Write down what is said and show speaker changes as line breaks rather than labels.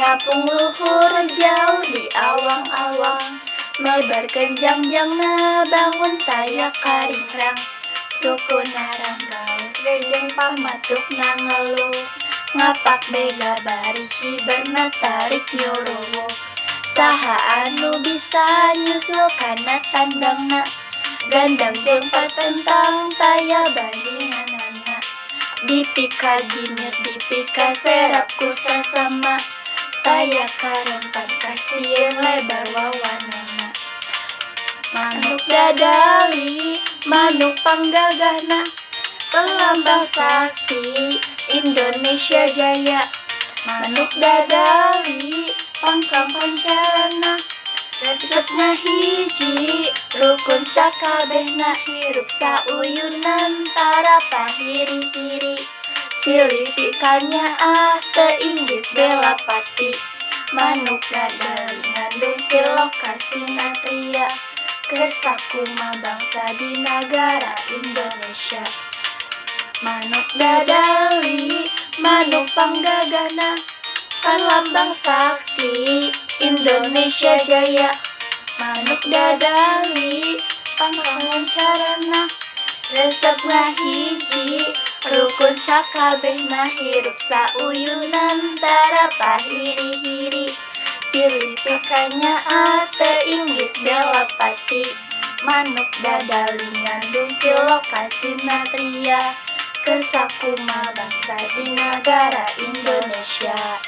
mengapung luhur jauh di awang-awang, mebar kenjang-jang na bangun tayak karingrang. Suku naranggaus rejeng pamatuk nangeluh, ngapak bega bari hibar na tarik nyuruh. Saha anu bisa nyusul kana tandangna, gandang jeung patentang taya bandinganana. Dipika gimir dipika serap ku sasama, taya karempan kasieun lebar wawanana. Manuk dadali manuk panggagahna, perlambang sakti Indonesia Jaya. Manuk dadali pangkang pancarana, resepna hiji rukun sakabehna, hirup sauyunan tara pahiri-hiri. Silih pikanya teu inggis bela pati, manuk dadali ngandung silokasina tria, keur sakumaha bangsa di nagara Indonesia. Manuk dadali manuk panggagahna, perlambang sakti Indonesia Jaya. Manuk dadali pangkang pancarana, resepna hiji rukun sakabehna, hirup sauyunan tara pahiri-hiri. Silih pikanya teu inggis bela pati, manuk dadali ngandung silokasina tria, keur sakumaha bangsa di nagara Indonesia.